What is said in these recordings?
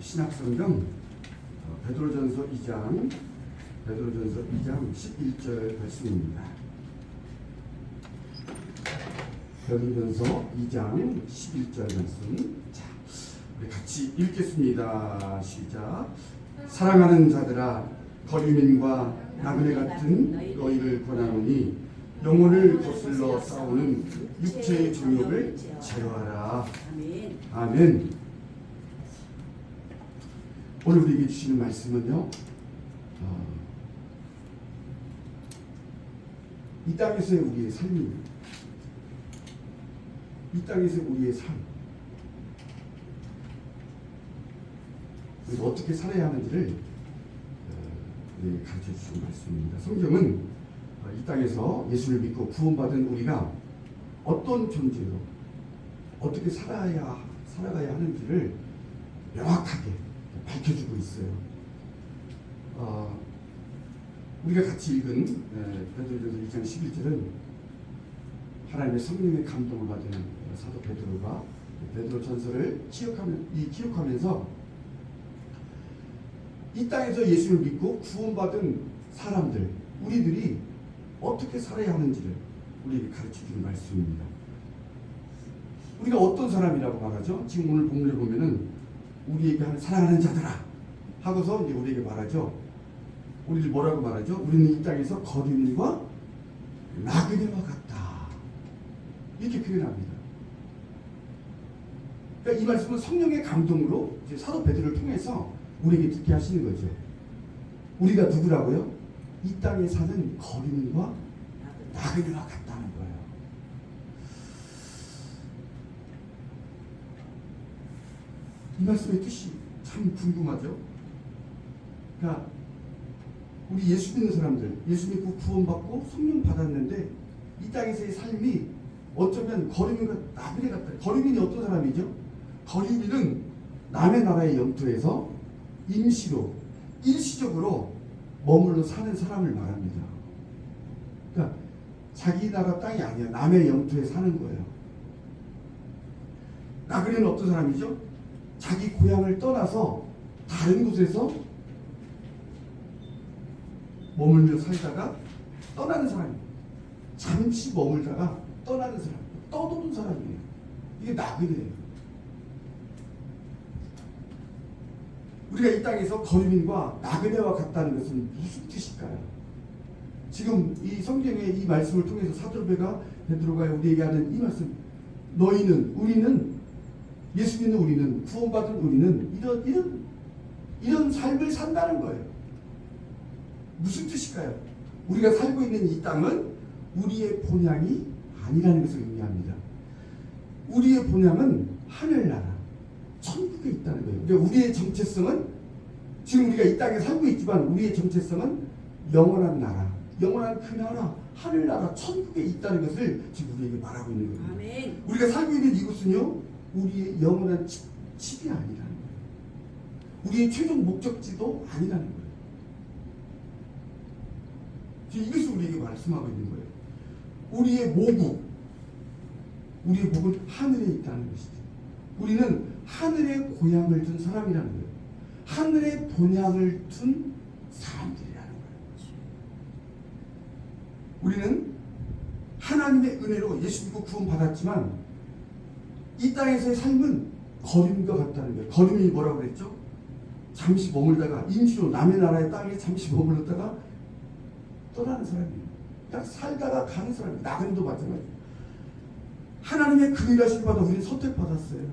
신약성경 베드로전서 2장 11절 말씀입니다. 베드로전서 2장 11절 말씀. 자, 우리 같이 읽겠습니다. 시작. 사랑하는 자들아, 거류민과 나그네 같은 너희를 권하노니 영혼을 거슬러 싸우는 육체의 정욕을 제어하라. 아멘. 오늘 우리에게 주시는 말씀은요, 이 땅에서의 우리의 삶입니다. 이 땅에서의 우리의 삶, 우리가 어떻게 살아야 하는지를 가르쳐 주시는 말씀입니다. 성경은 이 땅에서 예수를 믿고 구원받은 우리가 어떤 존재로 어떻게 살아가야 하는지를 명확하게 밝혀주고 있어요. 우리가 같이 읽은 베드로전서 2장 11절은 하나님의 성령의 감동을 받은 사도 베드로가 베드로전서를 기억하면서 이 땅에서 예수를 믿고 구원받은 사람들, 우리들이 어떻게 살아야 하는지를 우리에게 가르쳐주는 말씀입니다. 우리가 어떤 사람이라고 말하죠? 지금 오늘 본문에 보면은 우리에게 사랑하는 자들아 하고서 이제 우리에게 말하죠. 우리를 뭐라고 말하죠? 우리는 이 땅에서 거류민과 나그네와 같다, 이렇게 표현합니다. 그러니까 이 말씀은 성령의 감동으로 이제 사도 베드로를 통해서 우리에게 듣게 하시는 거죠. 우리가 누구라고요? 이 땅에 사는 거류민과 나그네와 같다는 거예요. 이 말씀의 뜻이 참 궁금하죠. 그러니까 우리 예수 믿는 사람들, 예수 믿고 구원받고 성령 받았는데 이 땅에서의 삶이 어쩌면 거류민과 나그네 같다. 거류민이 어떤 사람이죠? 거류민은 남의 나라의 영토에서 임시로, 일시적으로 머물러 사는 사람을 말합니다. 그러니까 자기 나라 땅이 아니야. 남의 영토에 사는 거예요. 나그네는 어떤 사람이죠? 자기 고향을 떠나서 다른 곳에서 머물며 살다가 떠나는 사람이에요. 잠시 머물다가 떠나는 사람, 떠도는 사람이에요. 이게 나그네예요. 우리가 이 땅에서 거류민과 나그네와 같다는 것은 무슨 뜻일까요? 지금 이 성경의 이 말씀을 통해서 사도 베드로가 우리에게 하는 이 말씀, 너희는, 우리는, 예수 믿는 우리는, 구원받은 우리는 이런 삶을 산다는 거예요. 무슨 뜻일까요? 우리가 살고 있는 이 땅은 우리의 본향이 아니라는 것을 의미합니다. 우리의 본향은 하늘나라, 천국에 있다는 거예요. 그러니까 우리의 정체성은, 지금 우리가 이 땅에 살고 있지만 우리의 정체성은 영원한 나라, 영원한 그 나라, 하늘나라, 천국에 있다는 것을 지금 우리에게 말하고 있는 거예요. 아멘. 우리가 살고 있는 이곳은요, 우리의 영원한 집이 아니라는 거예요. 우리의 최종 목적지도 아니라는 거예요. 지금 이것을 우리에게 말씀하고 있는 거예요. 우리의 목은 하늘에 있다는 것이죠. 우리는 하늘의 고향을 둔 사람이라는 거예요. 하늘의 본향을 둔 사람들이라는 거예요. 우리는 하나님의 은혜로 예수 믿고 구원 받았지만 이 땅에서의 삶은 거류민과 같다는 거예요. 거류민이 뭐라고 그랬죠? 잠시 머물다가, 임시로 남의 나라의 땅에 잠시 머물렀다가 떠나는 사람이에요. 그냥 살다가 가는 사람이에요. 나그네도 마찬가지예요. 하나님의 그 일하신 바다 우리는 선택받았어요.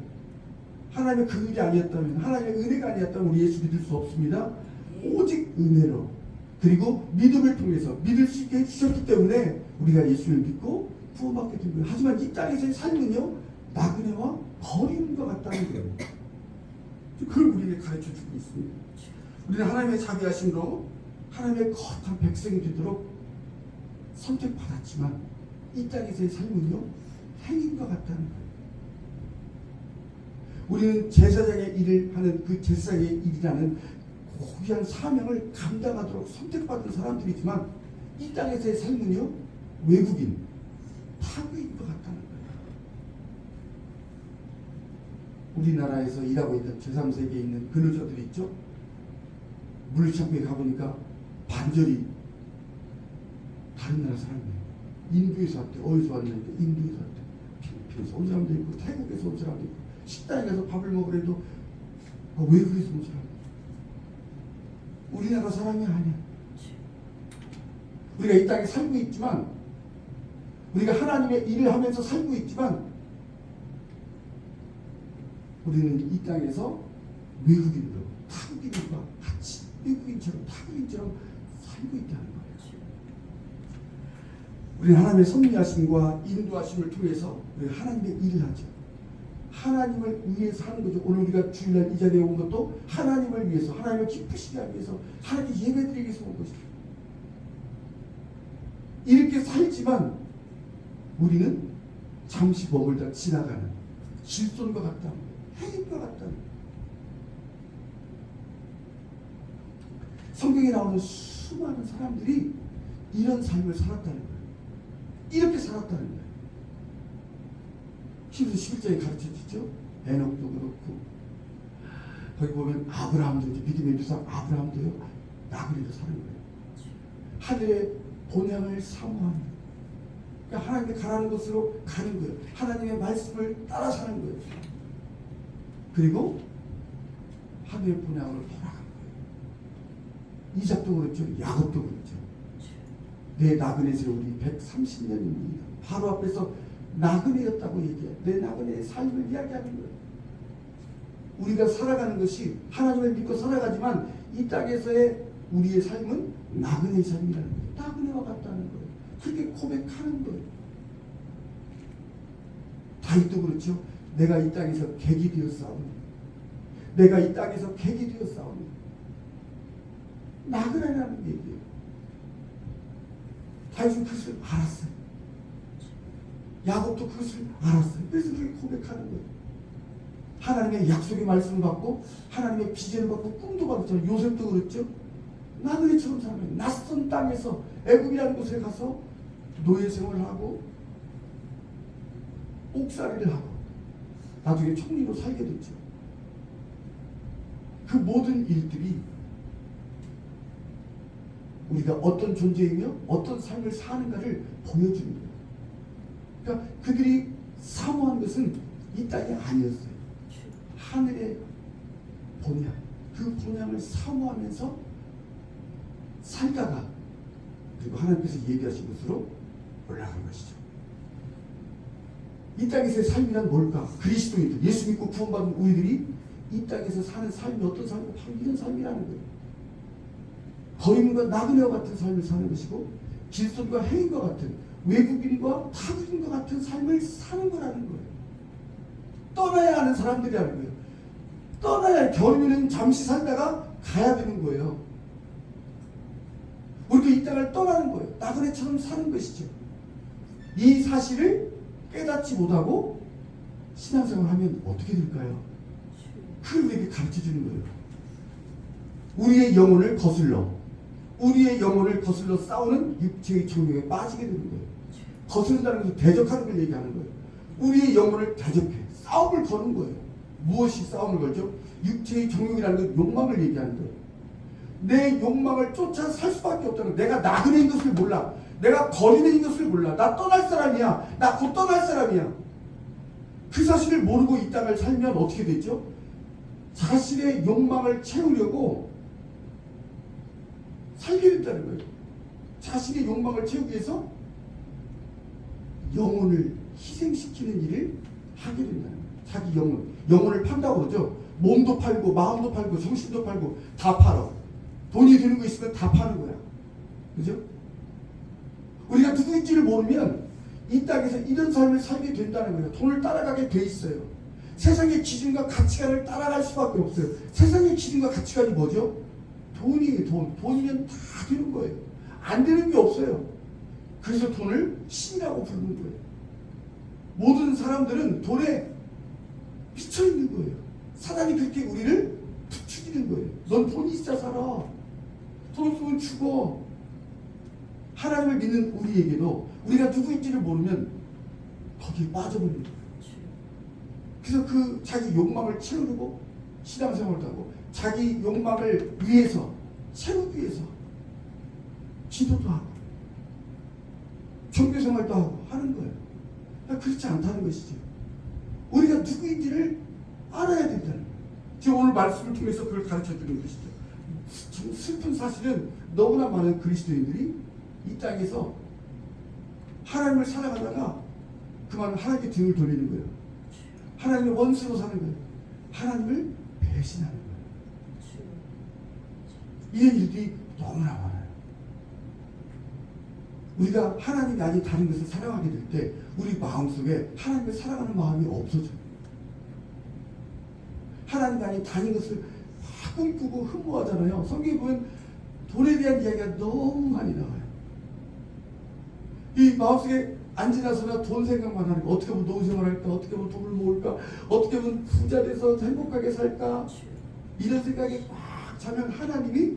하나님의 그 일이 아니었다면, 하나님의 은혜가 아니었다면 우리 예수 믿을 수 없습니다. 오직 은혜로, 그리고 믿음을 통해서 믿을 수 있게 해주셨기 때문에 우리가 예수를 믿고 구원받게 된 거예요. 하지만 이 땅에서의 삶은요, 나그네와 거류민과 같다는 거예요. 그걸 우리에게 가르쳐주고 있습니다. 우리는 하나님의 자비하심으로 하나님의 거룩한 백성이 되도록 선택받았지만 이 땅에서의 삶은요, 행인과 같다는 거예요. 우리는 제사장의 일을 하는 그 제사장의 일이라는 고귀한 사명을 감당하도록 선택받은 사람들이지만 이 땅에서의 삶은요, 외국인, 타국인과 같다는 거예요. 우리나라에서 일하고 있는 제3세계에 있는 근로자들이 있죠. 물류창고에 가보니까 반절이 다른 나라 사람이에요. 인도에서 왔대. 어디서 왔는데 인도에서 왔대. 필리핀에서 온 사람도 있고 태국에서 온 사람도 있고 식당에 가서 밥을 먹으래도 외국에서 온 사람. 우리나라 사람이 아니야. 우리가 이 땅에 살고 있지만, 우리가 하나님의 일을 하면서 살고 있지만, 우리는 이 땅에서 외국인으로, 타국인들과 같이 외국인처럼 타국인처럼 살고 있다는 거예요. 우리는 하나님의 섭리하심과 인도하심을 통해서 하나님의 일을 하죠. 하나님을 위해서 하는 거죠. 오늘 우리가 주일날 이 자리에 온 것도 하나님을 위해서, 하나님을 기쁘시게 하기 위해서, 하나님께 예배드리기 위해서 온 것이죠. 이렇게 살지만 우리는 잠시 머물다 지나가는 실존과 같다는 거예요. 해인과 같다는 거예요. 성경에 나오는 수많은 사람들이 이런 삶을 살았다는 거예요. 이렇게 살았다는 거예요. 히브리 11장에 가르쳐주죠. 에녹도 그렇고, 거기 보면 아브라함도, 믿음의 조상 아브라함도요, 나그네로 사는 거예요. 하늘의 본향을 사모하는, 그러니까 하나님께 가라는 곳으로 가는 거예요. 하나님의 말씀을 따라 사는 거예요. 그리고 하늘의 본향으로 돌아간 거예요. 이삭도 그렇죠. 야곱도 그렇죠. 내 나그네 세월이 130년입니다. 바로 앞에서 나그네였다고 얘기해요. 내 나그네의 삶을 이야기하는 거예요. 우리가 살아가는 것이 하나님을 믿고 살아가지만 이 땅에서의 우리의 삶은 나그네의 삶이라는 거예요. 나그네와 같다는 거예요. 그렇게 고백하는 거예요. 다윗도 그렇죠. 내가 이 땅에서 객이 되었사오니, 내가 이 땅에서 객이 되었사오니, 나그네라는 얘기예요. 다윗은 그것을 알았어요. 야곱도 그것을 알았어요. 그래서 그렇게 고백하는 거예요. 하나님의 약속의 말씀을 받고, 하나님의 비전을 받고, 꿈도 받았잖아요. 요셉도 그렇죠. 나그네처럼 살아요. 낯선 땅에서 애굽이라는 곳에 가서 노예 생활을 하고 옥살이를 하고 나중에 총리로 살게 됐죠. 그 모든 일들이 우리가 어떤 존재이며 어떤 삶을 사는가를 보여주는 거예요. 그러니까 그들이 사모한 것은 이 땅이 아니었어요. 하늘의 본향, 그 본향을 사모하면서 살다가 그리고 하나님께서 예비하신 곳으로 올라간 것이죠. 이 땅에서의 삶이란 뭘까? 그리스도인들, 예수 믿고 구원받은 우리들이 이 땅에서 사는 삶이 어떤 삶인가? 바로 이런 삶이라는 거예요. 거인과 나그네와 같은 삶을 사는 것이고, 길손과 해인과 같은, 외국인과 타국인과 같은 삶을 사는 거라는 거예요. 떠나야 하는 사람들이라는 거예요. 떠나야, 겨울에는 잠시 살다가 가야 되는 거예요. 우리도 이 땅을 떠나는 거예요. 나그네처럼 사는 것이죠. 이 사실을 깨닫지 못하고 신앙생활을 하면 어떻게 될까요? 그걸 우리에게 가르쳐주는 거예요. 우리의 영혼을 거슬러 싸우는 육체의 정욕에 빠지게 되는 거예요. 거스른다는 것은 대적하는 걸 얘기하는 거예요. 우리의 영혼을 대적해 싸움을 거는 거예요. 무엇이 싸움을 걸죠? 육체의 정욕이라는 건 욕망을 얘기하는 거예요. 내 욕망을 쫓아 살 수밖에 없다는 거예요. 내가 나그네인 것을 몰라. 내가 거리내인 것을 몰라. 나 떠날 사람이야. 나 곧 떠날 사람이야. 그 사실을 모르고 이 땅을 살면 어떻게 되죠? 자신의 욕망을 채우려고 살게 된다는 거예요. 자신의 욕망을 채우기 위해서 영혼을 희생시키는 일을 하게 된다는 거예요. 자기 영혼을 판다고 그러죠. 몸도 팔고 마음도 팔고 정신도 팔고 다 팔아. 돈이 되는 거 있으면 다 파는 거야. 그죠? 우리가 누구인지를 모르면 이 땅에서 이런 삶을 살게 된다는 거예요. 돈을 따라가게 돼 있어요. 세상의 기준과 가치관을 따라갈 수밖에 없어요. 세상의 기준과 가치관이 뭐죠? 돈이에요. 돈이면 다 되는 거예요. 안 되는 게 없어요. 그래서 돈을 신이라고 부르는 거예요. 모든 사람들은 돈에 미쳐 있는 거예요. 사단이 그렇게 우리를 부추기는 거예요. 넌 돈이 있어야 살아. 돈 없으면 죽어. 하나님을 믿는 우리에게도 우리가 누구인지를 모르면 거기에 빠져버리는 거예요. 그래서 그 자기 욕망을 채우려고 신앙생활도 하고 자기 욕망을 위해서 채우기 위해서 기도도 하고 종교생활도 하고 하는 거예요. 그렇지 않다는 것이죠. 우리가 누구인지를 알아야 된다는 거예요. 지금 오늘 말씀을 통해서 그걸 가르쳐주는 것이죠. 좀 슬픈 사실은 너무나 많은 그리스도인들이 이 땅에서 하나님을 살아가다가 그만 하나님께 등을 돌리는 거예요. 하나님의 원수로 사는 거예요. 하나님을 배신하는 거예요. 이런 일들이 너무나 많아요. 우리가 하나님이 아닌 다른 것을 사랑하게 될 때 우리 마음속에 하나님을 사랑하는 마음이 없어져요. 하나님이 아닌 다른 것을 막 꿈꾸고 흠모하잖아요. 성경에 보면 돈에 대한 이야기가 너무 많이 나와요. 이 마음속에 안 지나서나 돈 생각만 하는 거. 어떻게 하면 노후생활 할까? 어떻게 하면 돈을 모을까? 어떻게 하면 부자 돼서 행복하게 살까? 이런 생각이 막 차면 하나님이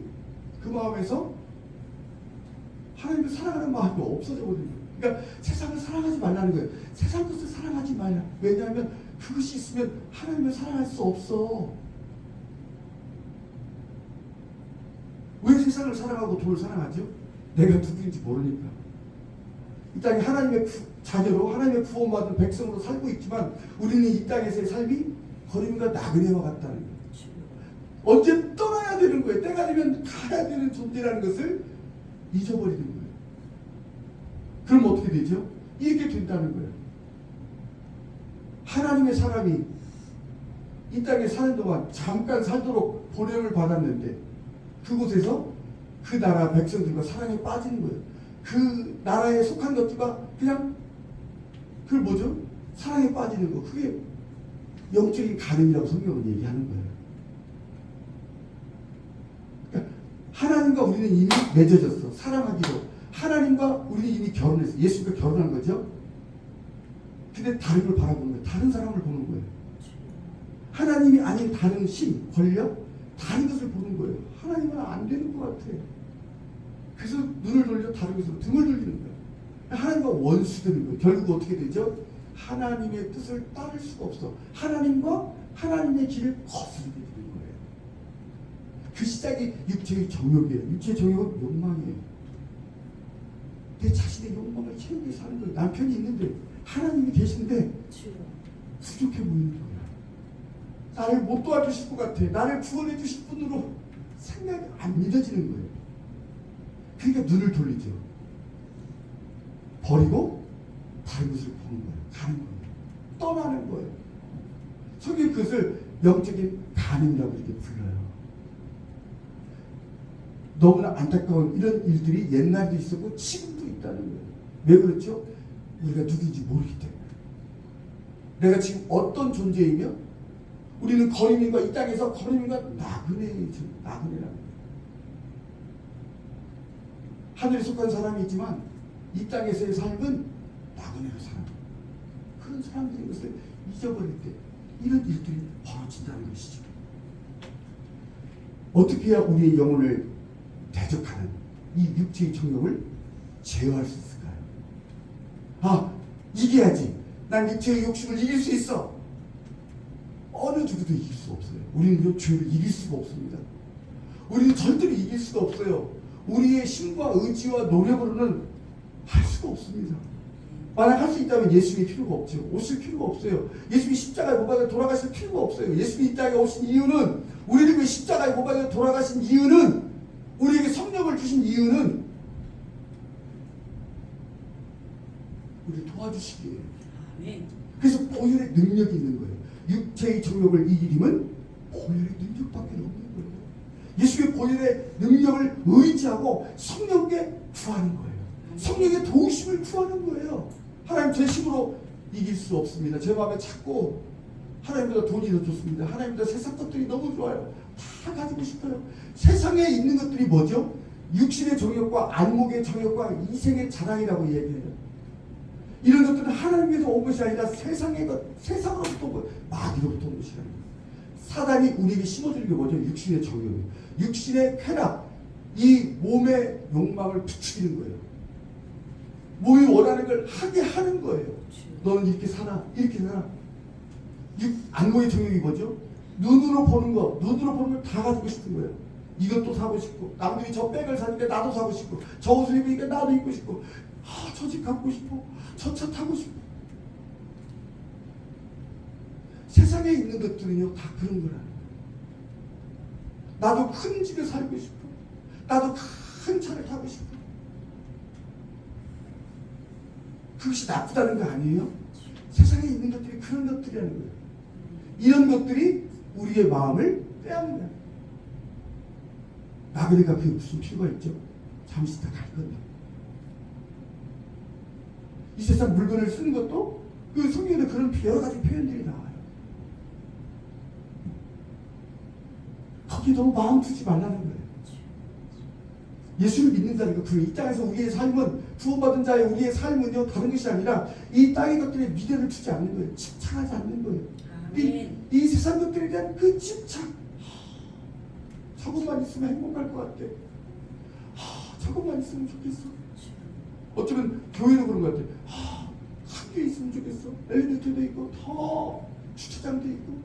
그 마음에서 하나님을 사랑하는 마음이 없어져 버리는 거예요. 그러니까 세상을 사랑하지 말라는 거예요. 세상 것을 사랑하지 말라. 왜냐하면 그것이 있으면 하나님을 사랑할 수 없어. 왜 세상을 사랑하고 돈을 사랑하죠? 내가 누구인지 모르니까. 이 땅에 하나님의 자녀로 하나님의 구원받은 백성으로 살고 있지만 우리는 이 땅에서의 삶이 거림과 나그네와 같다는 거예요. 언제 떠나야 되는 거예요. 때가 되면 가야 되는 존재라는 것을 잊어버리는 거예요. 그럼 어떻게 되죠? 이렇게 된다는 거예요. 하나님의 사람이 이 땅에 사는 동안 잠깐 살도록 보냄을 받았는데 그곳에서 그 나라 백성들과 사랑에 빠지는 거예요. 그 나라에 속한 것들과 그냥 그걸 뭐죠? 사랑에 빠지는 거. 그게 영적인 간음이라고 성경은 얘기하는 거예요. 그러니까 하나님과 우리는 이미 맺어졌어. 사랑하기로. 하나님과 우리는 이미 결혼했어. 예수님과 결혼한 거죠. 근데 다른 걸 바라보는 거예요. 다른 사람을 보는 거예요. 하나님이 아닌 다른 힘, 권력, 다른 것을 보는 거예요. 하나님은 안 되는 것 같아. 그래서 눈을 돌려 다른 것으로 등을 돌리는 거예요. 하나님과 원수되는 거예요. 결국 어떻게 되죠? 하나님의 뜻을 따를 수가 없어. 하나님과 하나님의 길을 거스르게 되는 거예요. 그 시작이 육체의 정욕이에요. 육체의 정욕은 욕망이에요. 내 자신의 욕망을 채우기 위해서 하는 거예요. 남편이 있는데 하나님이 계신데 부족해 보이는 거예요. 나를 못 도와주실 것 같아. 나를 구원해 주실 분으로 생각이 안 믿어지는 거예요. 그러니까 눈을 돌리죠. 버리고 다른 것을 보는 거예요. 가는 거예요. 떠나는 거예요. 성경이 그것을 영적인 간음이라고 이렇게 불러요. 너무나 안타까운 이런 일들이 옛날에도 있었고 지금도 있다는 거예요. 왜 그렇죠? 우리가 누구인지 모르기 때문에. 내가 지금 어떤 존재이며 우리는 거림인과 이 땅에서 거림인과 나그네라는 거예요. 하늘에 속한 사람이 있지만 이 땅에서의 삶은 나그네로 사는 그런 사람들인 것을 잊어버릴 때 이런 일들이 벌어진다는 것이죠. 어떻게 해야 우리의 영혼을 대적하는 이 육체의 정욕을 제어할 수 있을까요? 아, 이겨야지. 난 육체의 욕심을 이길 수 있어. 어느 누구도 이길 수 없어요. 우리는 이 죄를 이길 수가 없습니다. 우리는 절대로 이길 수가 없어요. 우리의 힘과 의지와 노력으로는 할 수가 없습니다. 만약 할 수 있다면 예수님이 필요가 없죠. 오실 필요가 없어요. 예수님이 십자가에 못 박혀 돌아가실 필요가 없어요. 예수님이 이 땅에 오신 이유는, 우리를 위해 십자가에 못 박혀 돌아가신 이유는, 우리에게 성령을 주신 이유는 우리를 도와주시기에. 그래서 보혈의 능력이 있는 거예요. 육체의 정욕을 이기림은 보혈의 능력밖에 없는 거예요. 예수의 보혈의 능력을 의지하고 성령께 구하는 거예요. 성령의 도우심을 구하는 거예요. 하나님, 제 힘으로 이길 수 없습니다. 제 마음에 자꾸 하나님보다 돈이 더 좋습니다. 하나님보다 세상 것들이 너무 좋아요. 다 가지고 싶어요. 세상에 있는 것들이 뭐죠? 육신의 정욕과 안목의 정욕과 이생의 자랑이라고 얘기해요. 이런 것들은 하나님께서 온 것이 아니라 세상의 것, 세상으로부터 온 것, 마귀로부터 온 것이라는 거예요. 사단이 우리에게 심어주는 게 뭐죠? 육신의 정욕이에요. 육신의 쾌락, 이 몸의 욕망을 부추기는 거예요. 몸이 원하는 걸 하게 하는 거예요. 너는 이렇게 사나? 이렇게 사나? 안목의 정욕이 뭐죠? 눈으로 보는 걸 다 가지고 싶은 거예요. 이것도 사고 싶고, 남들이 저 백을 사니까 나도 사고 싶고, 저 옷을 입으니까 나도 입고 싶고, 저 집 갖고 싶고, 저 차 타고 싶고. 세상에 있는 것들은요, 다 그런 거라는 거예요. 나도 큰 집에 살고 싶어. 나도 큰 차를 타고 싶어. 그것이 나쁘다는 거 아니에요? 세상에 있는 것들이 그런 것들이라는 거예요. 이런 것들이 우리의 마음을 빼앗는다. 나그네가 그게 무슨 필요가 있죠? 잠시 다 갈 건데. 이 세상 물건을 쓰는 것도 그 성경에 그런 여러 가지 표현들이 나와요. 거기에 너무 마음 두지 말라는 거예요. 예수를 믿는다는 거, 이 땅에서 우리의 삶은, 구원받은 자의 우리의 삶은요, 다른 것이 아니라 이 땅의 것들에 미련을 두지 않는 거예요. 집착하지 않는 거예요. 이 세상 것들에 대한 그 집착. 저것만 있으면 행복할 것 같아. 저것만 있으면 좋겠어. 어쩌면 교회도 그런 것 같아. 학교에 있으면 좋겠어. 엘리베이터도 있고, 더 주차장도 있고.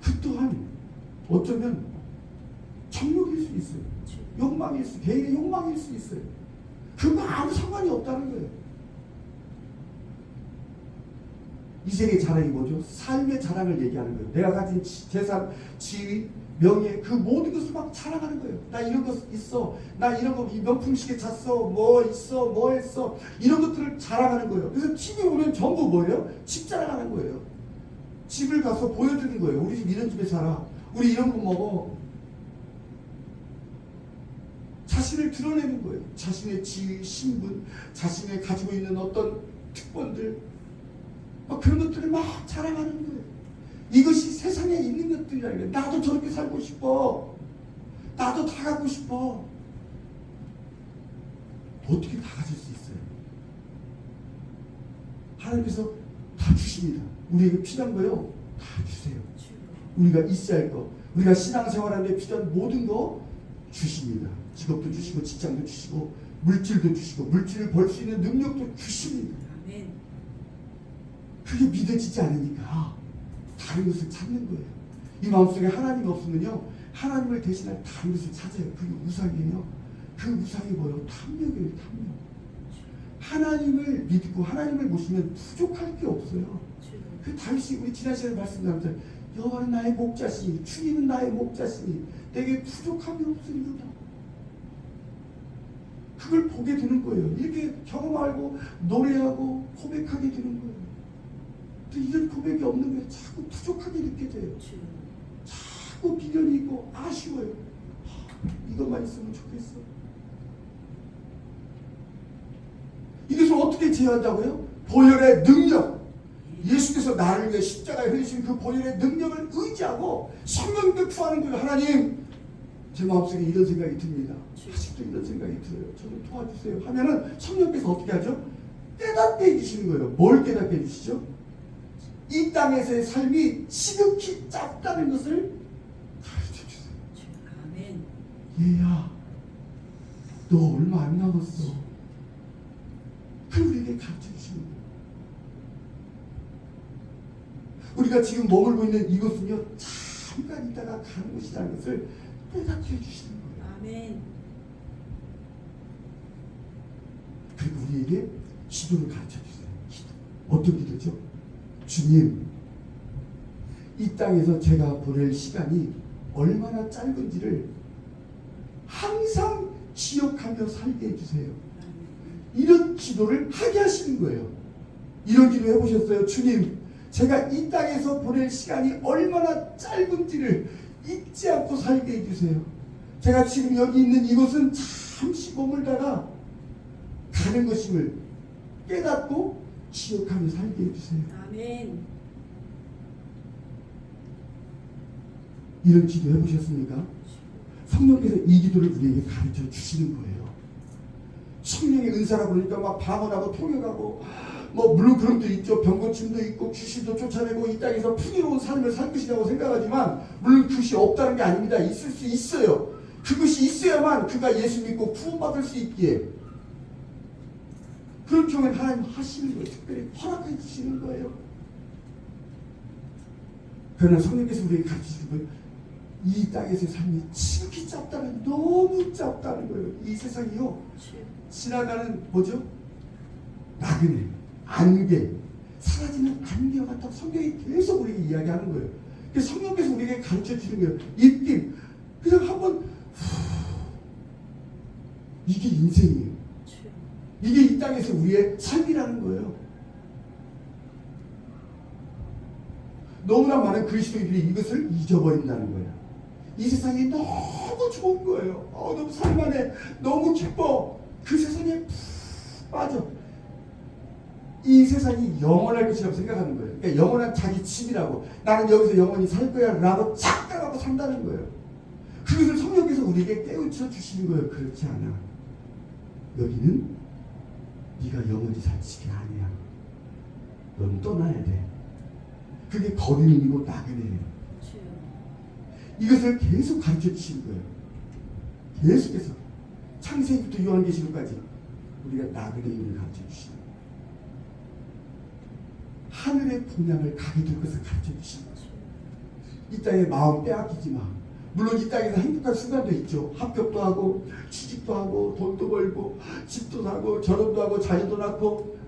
그 또한 어쩌면 정욕일 수 있어요. 욕망일 수, 개인의 욕망일 수 있어요. 그거 아무 상관이 없다는 거예요. 이 세계의 자랑이 뭐죠? 삶의 자랑을 얘기하는 거예요. 내가 가진 재산, 지위, 명예, 그 모든 것을 막 자랑하는 거예요. 나 이런 거 있어. 나 이런 거 명품 시계 찼어. 뭐 있어. 뭐 했어. 이런 것들을 자랑하는 거예요. 그래서 TV 보면 전부 뭐예요? 집 자랑하는 거예요. 집을 가서 보여주는 거예요. 우리 집 이런 집에 살아. 우리 이런 거 먹어. 자신을 드러내는 거예요. 자신의 지위, 신분, 자신의 가지고 있는 어떤 특권들, 막 그런 것들을 막 자랑하는 거예요. 이것이 세상에 있는 것들이라는 거예요. 나도 저렇게 살고 싶어. 나도 다 갖고 싶어. 어떻게 다 가질 수 있어요? 하나님께서 다 주십니다. 우리에게 필요한 거요, 다 주세요. 우리가 있어야 할 거, 우리가 신앙생활하는 데 필요한 모든 거 주십니다. 직업도 주시고, 직장도 주시고, 물질도 주시고, 물질을 벌 수 있는 능력도 주십니다. 아멘. 그게 믿어지지 않으니까 다른 것을 찾는 거예요. 이 마음속에 하나님이 없으면요, 하나님을 대신할 다른 것을 찾아요. 그게 우상이에요. 그 우상이 뭐예요? 탐욕이에요. 탐욕. 하나님을 믿고 하나님을 모시면 부족할 게 없어요. 그 다윗이 우리 지난 시간에 말씀드렸잖아요. 여호와는 나의 목자시니, 주님은 나의 목자시니 내게 부족함이 없으리로다. 그걸 보게 되는 거예요. 이렇게 경험하고 노래하고 고백하게 되는 거예요. 또 이런 고백이 없는 거예요. 자꾸 부족하게 느껴져요. 자꾸 미련이 있고 아쉬워요. 이것만 있으면 좋겠어. 이것을 어떻게 제어한다고요? 보혈의 능력. 예수께서 나를 위해 십자가에 흘리신 그 보혈의 능력을 의지하고 성령을 구하는 거예요. 하나님, 제 마음속에 이런 생각이 듭니다. 아직도 이런 생각이 들어요. 저를 도와주세요. 하면은 성령께서 어떻게 하죠? 깨닫게 해주시는 거예요. 뭘 깨닫게 해주시죠? 이 땅에서의 삶이 지극히 짧다는 것을 가르쳐 주세요. 아멘. 얘야, 너 얼마 안 남았어. 그걸 우리에게 가르쳐 주시는 거예요. 우리가 지금 머물고 있는 이곳은요, 잠깐 있다가 가는 곳이라는 것을 깨닫게 해주시는 거예요. 아멘. 그리고 우리에게 기도를 가르쳐 주세요. 기도. 어떤 기도죠? 주님, 이 땅에서 제가 보낼 시간이 얼마나 짧은지를 항상 기억하며 살게 해주세요. 이런 기도를 하게 하시는 거예요. 이런 기도 해보셨어요? 주님, 제가 이 땅에서 보낼 시간이 얼마나 짧은지를 잊지 않고 살게 해주세요. 제가 지금 여기 있는 이곳은 잠시 머물다가 가는 것임을 깨닫고 기억하며 살게 해주세요. 아멘. 이런 기도 해보셨습니까? 성령께서 이 기도를 우리에게 가르쳐 주시는 거예요. 성령의 은사라고 그러니까 막 방언하고 통역하고, 뭐 물론 그런 것도 있죠. 병고침도 있고 귀신도 쫓아내고 이 땅에서 풍요로운 삶을 살 것이라고 생각하지만, 물론 그것이 없다는 게 아닙니다. 있을 수 있어요. 그것이 있어야만 그가 예수 믿고 구원받을 수 있기에, 그런 경우에 하나님 하시는 거예요. 특별히 허락해 주시는 거예요. 그러나 성령께서 우리에게 가르치시는 거예요. 이 땅에서의 삶이 지극히 짧다는, 너무 짧다는 거예요. 이 세상이요, 지나가는 뭐죠? 나그네, 안개, 사라지는 안개와 같다고 성경이 계속 우리에게 이야기하는 거예요. 그래서 성령께서 우리에게 가르쳐 주는 거예요. 입김, 그냥 한번 이게 인생이에요. 이게 이 땅에서 우리의 삶이라는 거예요. 너무나 많은 그리스도인들이 이것을 잊어버린다는 거예요. 이 세상이 너무 좋은 거예요. 너무 살만해, 너무 기뻐. 그 세상에 푹 빠져. 이 세상이 영원할 것이라고 생각하는 거예요. 그러니까 영원한 자기 집이라고, 나는 여기서 영원히 살 거야 라고 착각하고 산다는 거예요. 그것을 성령께서 우리에게 깨우쳐 주시는 거예요. 그렇지 않아. 여기는 네가 영원히 살 집이 아니야. 넌 떠나야 돼. 그게 거리는이고 나그네예요. 이것을 계속 가르쳐 주시는 거예요. 계속해서 창세기부터 요한계시록까지 우리가 나그네임을 가르쳐 주시는 거예요. 하늘의 분량을 가게 될 것을 가르쳐 주시는 거죠. 이 땅에 마음 빼앗기지 마. 물론 이 땅에서 행복한 순간도 있죠. 합격도 하고, 취직도 하고, 돈도 벌고, 집도 사고, 결혼도 하고, 자녀도 낳고,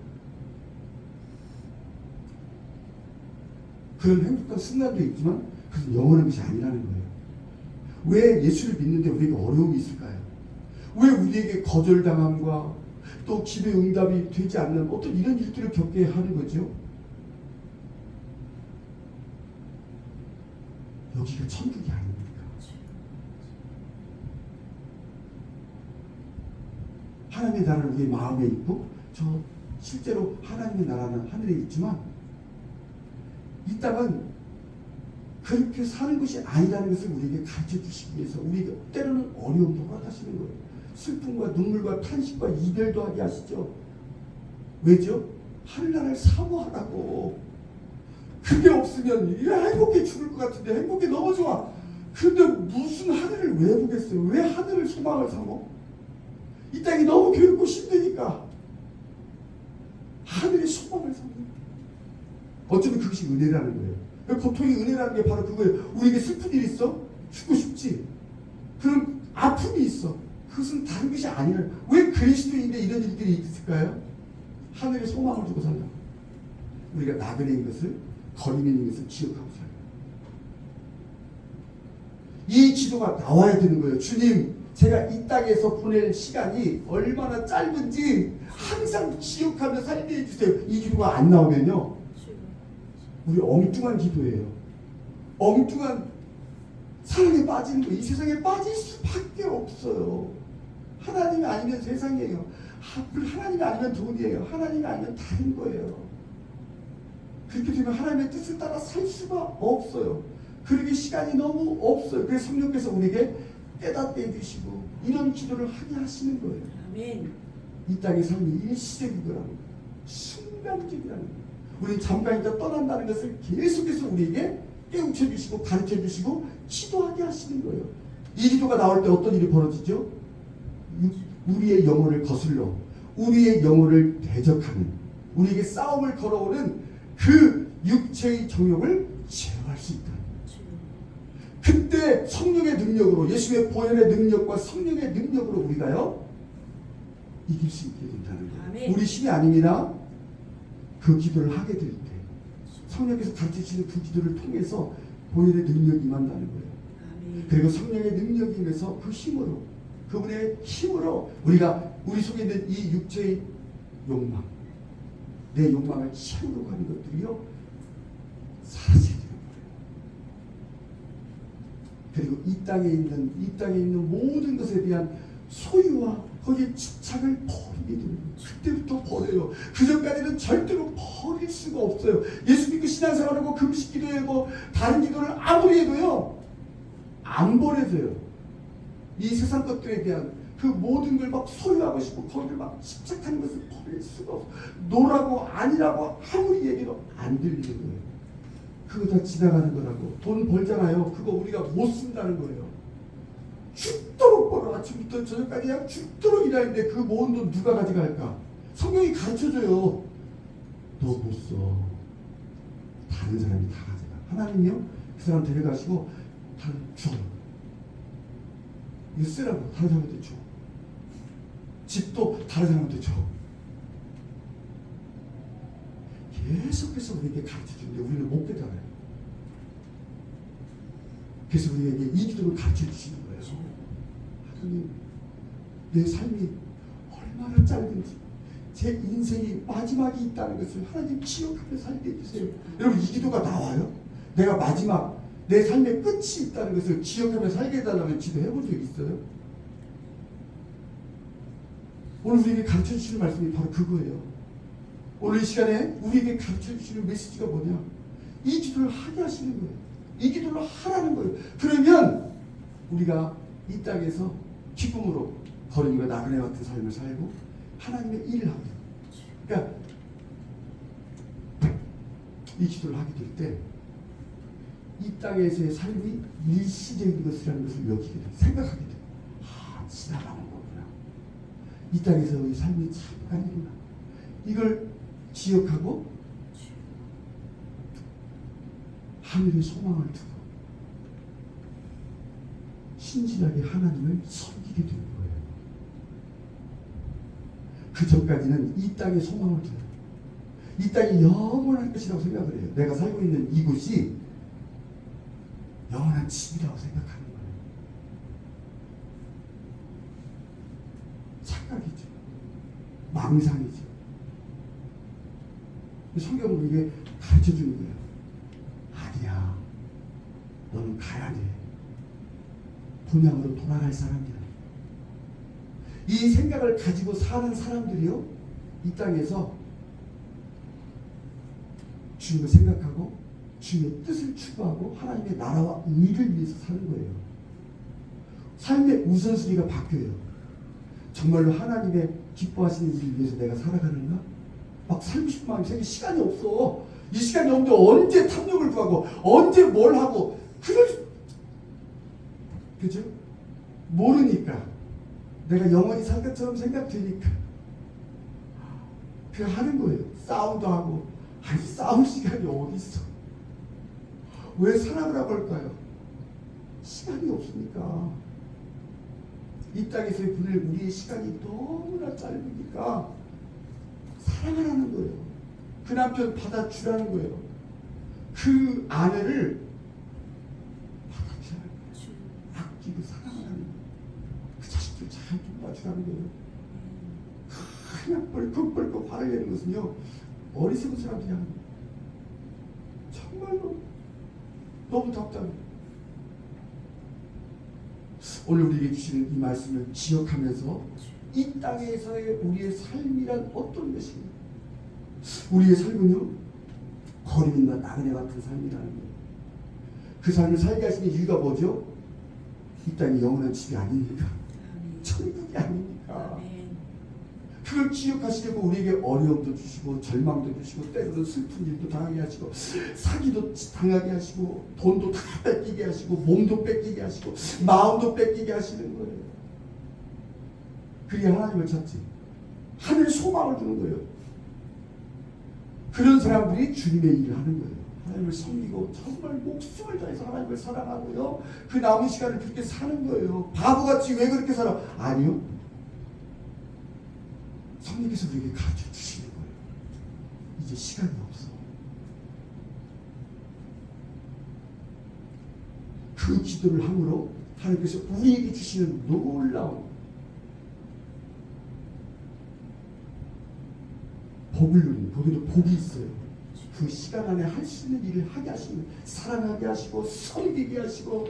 그런 행복한 순간도 있지만 그것은 영원한 것이 아니라는 거예요. 왜 예수를 믿는데 우리에게 어려움이 있을까요? 왜 우리에게 거절당함과 또 기도의 응답이 되지 않는 어떤 이런 일들을 겪게 하는 거죠? 여기가 천국이 아닙니까? 하나님의 나라는 우리의 마음에 있고, 저 실제로 하나님의 나라는 하늘에 있지만 이 땅은 그렇게 사는 것이 아니라는 것을 우리에게 가르쳐 주시기 위해서 우리에게 때로는 어려움도 허락하시는 거예요. 슬픔과 눈물과 탄식과 이별도 하게 하시죠. 왜죠? 하늘나라를 사모하라고. 그게 없으면 행복해 죽을 것 같은데, 행복이 너무 좋아. 근데 무슨 하늘을 왜 보겠어요? 왜 하늘을 소망을 삼어? 이 땅이 너무 괴롭고 힘드니까 하늘의 소망을 삼는 거예요. 어쩌면 그것이 은혜라는 거예요. 고통이 은혜라는 게 바로 그거예요. 우리에게 슬픈 일이 있어? 죽고 싶지. 그런 아픔이 있어. 그것은 다른 것이 아니라, 왜 그리스도인데 이런 일들이 있을까요? 하늘의 소망을 주고 산다. 우리가 나그네인 것을, 거리민인 것을 기억하고 살아요. 이 기도가 나와야 되는 거예요. 주님, 제가 이 땅에서 보낼 시간이 얼마나 짧은지 항상 기억하며 살게 해주세요. 이 기도가 안 나오면요, 우리 엉뚱한 기도예요. 엉뚱한 사랑에 빠지는 거, 이 세상에 빠질 수밖에 없어요. 하나님이 아니면 세상이에요. 하나님이 아니면 돈이에요. 하나님이 아니면 다른 거예요. 그렇게 되면 하나님의 뜻을 따라 살 수가 없어요. 그러기 시간이 너무 없어요. 그래서 성령께서 우리에게 깨닫게 해주시고 이런 기도를 하게 하시는 거예요. 아멘. 이 땅의 삶이 일시적이더라고요. 순간적이라는 거예요. 우리는 잠깐 있다 떠난다는 것을 계속해서 우리에게 깨우쳐 주시고 가르쳐 주시고 기도하게 하시는 거예요. 이 기도가 나올 때 어떤 일이 벌어지죠? 우리의 영혼을 거슬러 우리의 영혼을 대적하는, 우리에게 싸움을 걸어오는 그 육체의 정욕을 제어할 수 있다. 그때 성령의 능력으로, 예수의 보혈의 능력과 성령의 능력으로 우리가요 이길 수 있게 된다는 거예요. 아멘. 우리 힘이 아닙니다. 그 기도를 하게 될 때 성령께서 가르치시는 그 기도를 통해서 보혈의 능력이 임한다는 거예요. 아멘. 그리고 성령의 능력이 임해서 그 힘으로, 그분의 힘으로 우리가 우리 속에 있는 이 육체의 욕망, 내 욕망을 채우려고 하는 것들이요 사라지게 되는 거예요. 그리고 이 땅에 있는 모든 것에 대한 소유와 거기에 집착을 버리게 되는 거예요. 그때부터 버려요. 그 전까지는 절대로 버릴 수가 없어요. 예수 믿고 신앙생활하고 금식 기도하고 다른 기도를 아무리 해도요 안 버려져요. 이 세상 것들에 대한 그 모든 걸 막 소유하고 싶고 거기를 막 집착하는 것을 버릴 수가 없어요. 노라고 아니라고 아무리 얘기도 안 들리는 거예요. 그거 다 지나가는 거라고. 돈 벌잖아요. 그거 우리가 못 쓴다는 거예요. 죽도록 벌어. 아침부터 저녁까지 그냥 죽도록 일하는데 그 모은 돈 누가 가져갈까? 성경이 가르쳐줘요. 너 못 써. 다른 사람이 다 가져가. 하나님이요? 그 사람 데려가시고 다른 줘. 이거 쓰라고 다른 사람한테 줘. 집도 다른 사람한테 줘. 계속해서 우리에게 가르쳐 주는데 우리는 못 깨달아요. 그래서 우리에게 이 기도를 가르쳐 주시는 거예요. 하나님, 내 삶이 얼마나 짧은지, 제 인생이 마지막이 있다는 것을 하나님 기억하며 살게 해주세요. 여러분, 이 기도가 나와요? 내가 마지막, 내 삶의 끝이 있다는 것을 기억하며 살게 해달라는 기도해 본 적 있어요? 오늘 우리에게 가르쳐 주시는 말씀이 바로 그거예요. 오늘 이 시간에 우리에게 가르쳐 주시는 메시지가 뭐냐? 이 기도를 하게 하시는 거예요. 이 기도를 하라는 거예요. 그러면 우리가 이 땅에서 기쁨으로 거린과 나그네 같은 삶을 살고 하나님의 일을 하게 돼요. 그러니까 이 기도를 하게 될 때 이 땅에서의 삶이 일시적인 것이라는 것을 여기게 돼요. 생각하게 돼요. 아, 지나가는 거구나. 이 땅에서의 삶이 잠깐이구나. 이걸 기억하고 하늘의 소망을 두고 신실하게 하나님을 섬기게 되는 거예요. 그 전까지는 이 땅에 소망을 둬요. 이 땅이 영원할 것이라고 생각을 해요. 내가 살고 있는 이곳이 영원한 집이라고 생각하는 거예요. 착각이죠. 망상이죠. 성경은 이게 가르쳐 주는 거예요. 아니야. 너는 가야 돼. 본향으로 돌아갈 사람이야. 이 생각을 가지고 사는 사람들이요, 이 땅에서 주님을 생각하고 주님의 뜻을 추구하고 하나님의 나라와 의를 위해서 사는 거예요. 삶의 우선순위가 바뀌어요. 정말로 하나님의 기뻐하시는 일을 위해서 내가 살아가는가? 막 살고 싶은 마음이 생겨. 시간이 없어. 이 시간이 없는데 언제 탐욕을 구하고 언제 뭘 하고 그죠? 모르니까 내가 영원히 살 것처럼 생각되니까 그냥 하는 거예요. 싸움도 하고. 아니, 싸울 시간이 어디 있어? 왜 사랑하라고 할까요? 시간이 없으니까. 이 땅에서의 보낼 우리의 시간이 너무나 짧으니까 사랑하라는 거예요. 그 남편 받아주라는 거예요. 그 아내를 받아주라는 거예요. 아끼고 사랑하라는 거예요. 그 자식들 잘 돌봐주라는 거예요. 그냥 뻘컥뻘컥 화를 내는 것은요, 어리석은 사람들이 하는 거예요. 정말로 너무 답답해요. 오늘 우리에게 주시는 이 말씀을 기억하면서 이 땅에서의 우리의 삶이란 어떤 것인가? 우리의 삶은요, 거리민과 나그네 같은 삶이라는 거예요. 그 삶을 살게 하시는 이유가 뭐죠? 이 땅이 영원한 집이 아닙니까? 천국이 아닙니까? 그걸 기억하시려고 우리에게 어려움도 주시고 절망도 주시고 때로는 슬픈 일도 당하게 하시고 사기도 당하게 하시고 돈도 다 뺏기게 하시고 몸도 뺏기게 하시고 마음도 뺏기게 하시는 거예요. 그게 하나님을 찾지. 하늘 소망을 두는 거예요. 그런 사람들이 주님의 일을 하는 거예요. 하나님을 섬기고 정말 목숨을 다해서 하나님을 사랑하고요. 그 남은 시간을 그렇게 사는 거예요. 바보같이 왜 그렇게 살아? 아니요. 성령께서 우리에게 가르쳐 주시는 거예요. 이제 시간이 없어. 그 기도를 함으로 하나님께서 우리에게 주시는 놀라운 복을 누리는, 거기도 복이 있어요. 그 시간 안에 할 수 있는 일을 하게 하시고 사랑하게 하시고 섬기게 하시고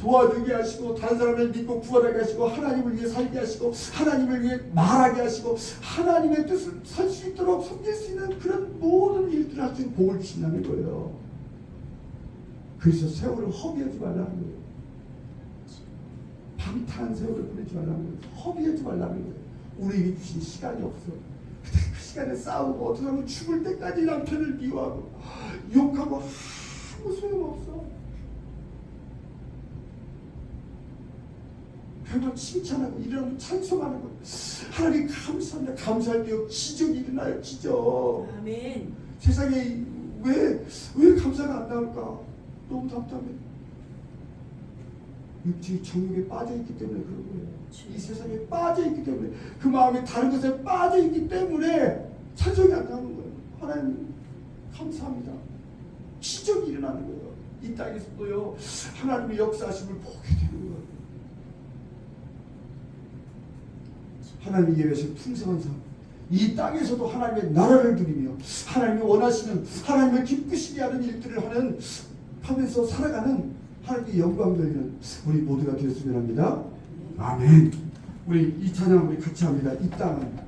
도와주게 하시고 다른 사람을 믿고 구원하게 하시고 하나님을 위해 살게 하시고 하나님을 위해 말하게 하시고 하나님의 뜻을 살 수 있도록 섬길 수 있는 그런 모든 일들을 할 수 있는 복을 주신다는 거예요. 그래서 세월을 허비하지 말라는 거예요. 방탕한 세월을 보내지 말라는 거예요. 허비하지 말라는 거예요. 우리에게 주신 시간이 없어. 그 시간에 싸우고 어떻게 하면 죽을 때까지 남편을 미워하고 욕하고 아무 소용없어. 그러면 칭찬하고 이러면 찬송하는 거. 하나님 감사합니다. 감사할 때요 기적이 일어나요. 기적. 아멘. 세상에 왜 감사가 안 나올까? 너무 답답해. 육체의 정욕에 빠져있기 때문에 그런 거예요. 이 세상에 빠져있기 때문에, 그 마음이 다른 것에 빠져있기 때문에 찬송이 안 나오는 거예요. 하나님 감사합니다. 기적이 일어나는 거예요. 이 땅에서도요, 하나님의 역사하심을 보게 되는 거예요. 하나님이 예배하신 풍성한 삶, 이 땅에서도 하나님의 나라를 누리며 하나님이 원하시는, 하나님을 기쁘시게 하는 일들을 하면서 살아가는 하나님의 영광 돌리는 우리 모두가 되었으면 합니다. 아멘. 우리 이 찬양 우리 같이 합니다. 이 땅은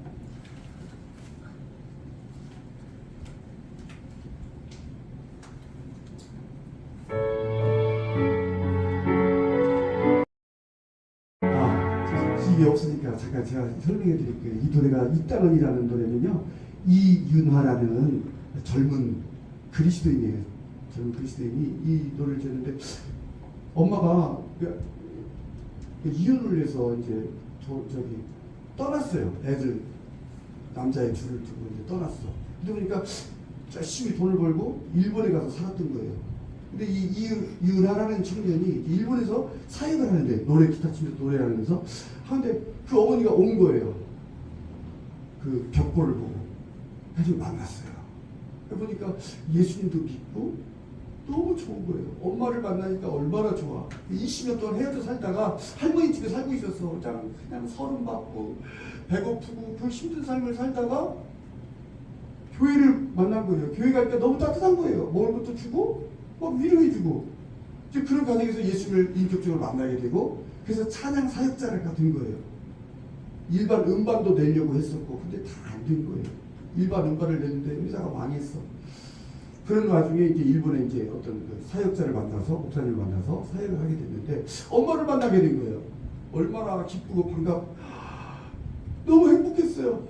이게 없으니까 잠깐 제가 설명해 드릴게요. 이 노래가 이 땅은이라는 노래는요, 이윤화라는 젊은 그리스도인이에요. 젊은 그리스도인이 이 노래를 듣는데, 엄마가 이혼을 해서 이제 저기 떠났어요. 애들 남자의 줄을 두고 이제 떠났어. 그러니까 열심히 돈을 벌고 일본에 가서 살았던 거예요. 근데 이 이윤하라는 청년이 일본에서 사역을 하는데, 노래 기타 치면서 노래를 하면서 하는데, 그 어머니가 온 거예요. 그 벽보를 보고 해서 만났어요. 보니까 예수님도 믿고 너무 좋은 거예요. 엄마를 만나니까 얼마나 좋아. 20년 동안 헤어져 살다가 할머니 집에 살고 있었어. 그냥 서름 받고 배고프고 그 힘든 삶을 살다가 교회를 만난 거예요. 교회 가니까 너무 따뜻한 거예요. 먹을 것도 주고 막 위로해주고, 이제 그런 과정에서 예수를 인격적으로 만나게 되고, 그래서 찬양 사역자가 된 거예요. 일반 음반도 내려고 했었고, 근데 다 안 된 거예요. 일반 음반을 냈는데 회사가 망했어. 그런 와중에 이제 일본에 이제 어떤 그 사역자를 만나서, 목사님을 만나서 사역을 하게 됐는데, 엄마를 만나게 된 거예요. 얼마나 기쁘고 너무 행복했어요.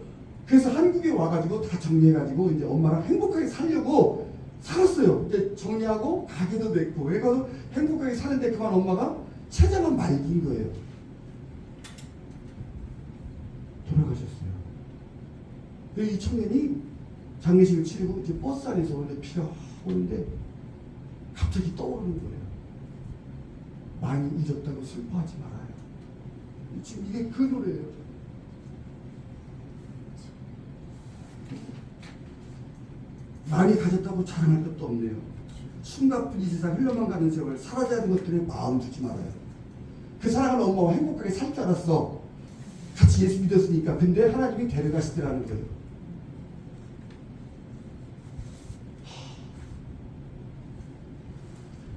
그래서 한국에 와가지고 다 정리해가지고 이제 엄마랑 행복하게 살려고 살았어요. 이제 정리하고 가게도 냈고, 그래서 행복하게 사는데 그만 엄마가 체자만 말긴 거예요. 돌아가셨어요. 이 청년이 장례식을 치르고 이제 버스 안에서 원래 비가 오는데 갑자기 떠오르는 거예요. 많이 잊었다고 슬퍼하지 말아요. 지금 이게 그 노래예요. 많이 가졌다고 자랑할 것도 없네요. 숨가쁜 이 세상 흘러만 가는 세월, 사라져야 하는 것들에 마음 두지 말아요. 그 사랑하는 엄마와 행복하게 살 줄 알았어. 같이 예수 믿었으니까. 근데 하나님이 데려가시더라는 거예요.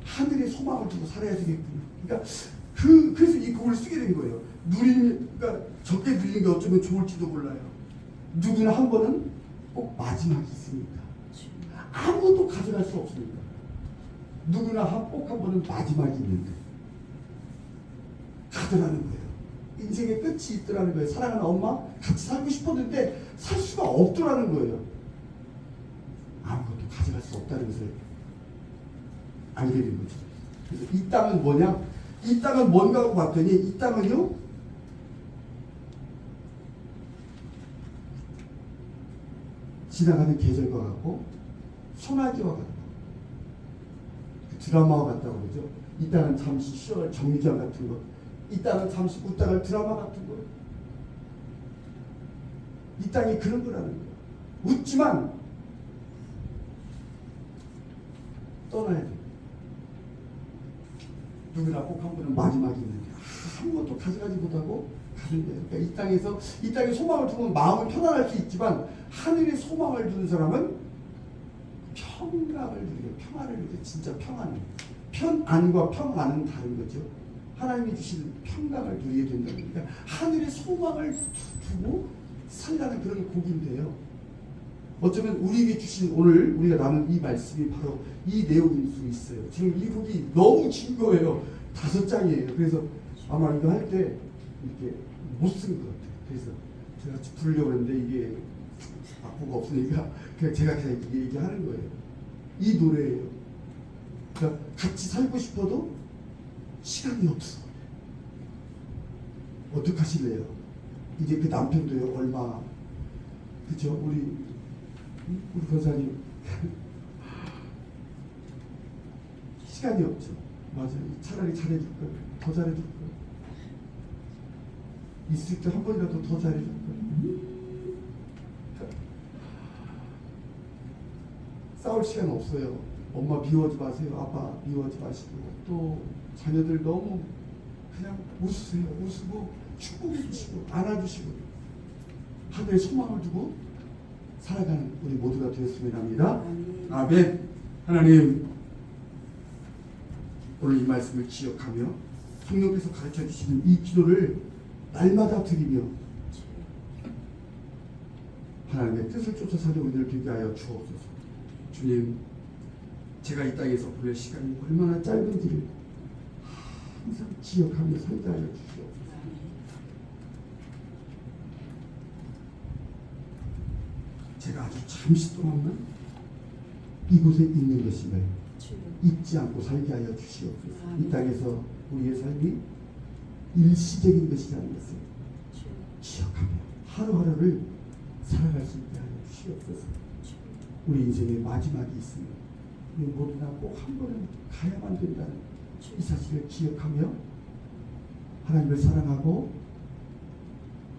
하늘의 소망을 두고 살아야 되겠구나. 그러니까 그래서 이 곡을 쓰게 된 거예요. 그러니까 적게 누리는 게 어쩌면 좋을지도 몰라요. 누구나 한 번은 꼭 마지막이 있으니까. 아무것도 가져갈 수 없으니까. 누구나 꼭 한 번은 마지막이 있는데 가더라는 거예요. 인생의 끝이 있더라는 거예요. 사랑하는 엄마 같이 살고 싶었는데 살 수가 없더라는 거예요. 아무것도 가져갈 수 없다는 것을 알게 된 거죠. 그래서 이 땅은 뭐냐? 이 땅은 뭔가 하고 봤더니, 이 땅은요, 지나가는 계절과 같고 소나기와 같고 드라마와 같다고 그러죠. 이 땅은 잠시 쉬어갈 정류장 같은 거, 이 땅은 잠시 웃다갈 드라마 같은 거. 이 땅이 그런 거라는 거예요. 웃지만 떠나야 돼. 누구나 꼭 한 번은 마지막이 있는데 아무것도 가져가지 못하고 가는 거예요. 그러니까 이 땅에서, 이 땅에 소망을 두면 마음은 편안할 수 있지만, 하늘에 소망을 두는 사람은 평강을 누리고 평안을 누리고, 진짜 평안을. 편안과 평안은 다른 거죠. 하나님이 주신 평강을 누리게 된다는 거니까 하늘에 소망을 두고 살라는 그런 곡인데요. 어쩌면 우리에게 주신 오늘 우리가 나눈 이 말씀이 바로 이 내용일 수 있어요. 지금 이 곡이 너무 긴 거예요. 5장이에요. 그래서 아마 이거 할 때 이렇게 못 쓴 것 같아요. 그래서 제가 부르려고 했는데 이게 악보가 없으니까 그냥 제가 그냥 얘기하는 거예요. 이 노래예요. 그러니까 같이 살고 싶어도 시간이 없어. 어떡하실래요? 이제 그 남편도요, 얼마, 그쵸? 우리 권사님 시간이 없죠. 맞아요. 차라리 잘해줄 걸, 더 잘해줄 걸. 있을 때 한 번이라도 더 잘해줄 걸. 싸울 시간 없어요. 엄마 미워하지 마세요. 아빠 미워하지 마시고, 또 자녀들 너무 그냥 웃으세요. 웃으고 축복해 주시고 안아주시고 하늘에 소망을 두고 살아가는 우리 모두가 되었으면 합니다. 아멘. 하나님, 오늘 이 말씀을 기억하며 성령께서 가르쳐 주시는 이 기도를 날마다 드리며 하나님의 뜻을 쫓아 사는 우리를 되게 하여 주옵소서. 주님, 제가 이 땅에서 보낼 시간이 얼마나 짧은지를 항상 기억하며 살게 하여 주시옵소서. 제가 아주 잠시 동안만 이곳에 있는 것임을 잊지 않고 살게 하여 주시옵소서. 이 땅에서 우리의 삶이 일시적인 것이라는 것을 기억하며 하루하루를 살아갈 수 있게 하여 주시옵소서. 우리 인생의 마지막이 있으면 우리 모두 다 꼭 한 번은 가야만 된다는 이 사실을 기억하며 하나님을 사랑하고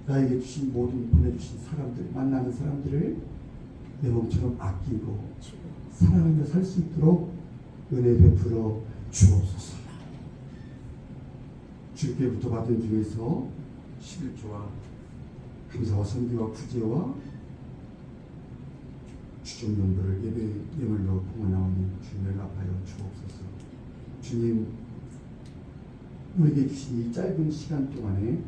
나에게 주신 모든 보내주신 사람들, 만나는 사람들을 내 몸처럼 아끼고 사랑하며 살 수 있도록 은혜 베풀어 주옵소서. 주께부터 받은 중에서 11조와 감사와 선교와 구제와 주정용도를 예물로 봉헌하오니 주님을 갚아여 주옵소서. 주님, 우리에게 주신 이 짧은 시간 동안에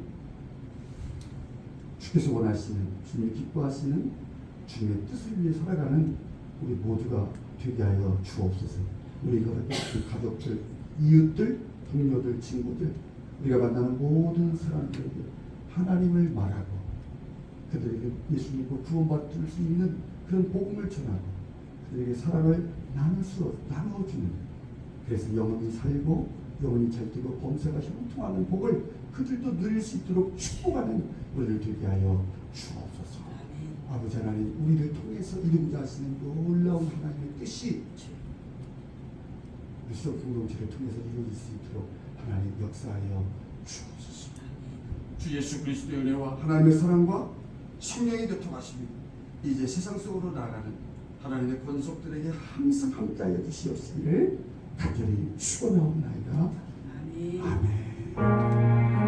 주께서 원하시는, 주님이 기뻐하시는 주님의 뜻을 위해 살아가는 우리 모두가 되게 하여 주옵소서. 우리가 가족들, 이웃들, 동료들, 친구들, 우리가 만나는 모든 사람들에게 하나님을 말하고 그들에게 예수 믿고 구원받을 수 있는 그런 복음을 전하고 그들에게 사랑을 나눠주는, 그래서 영원히 살고 영원히 잘되고 범사가 형통하는 복을 그들도 누릴 수 있도록 축복하는 우리를 되게 하여 주옵소서. 아버지 하나님, 우리를 통해서 이루고자 하시는 놀라운 하나님의 뜻이 유수적 공동체를 통해서 이루어질 수 있도록 하나님 역사하여 주옵소서. 주 예수 그리스도의 은혜와 하나님의 사랑과 성령의 교통하심이 이제 세상 속으로 나아가는 하나님의 권속들에게 항상 함께하여 주시옵시기를 간절히 축원하옵나이다. 아멘.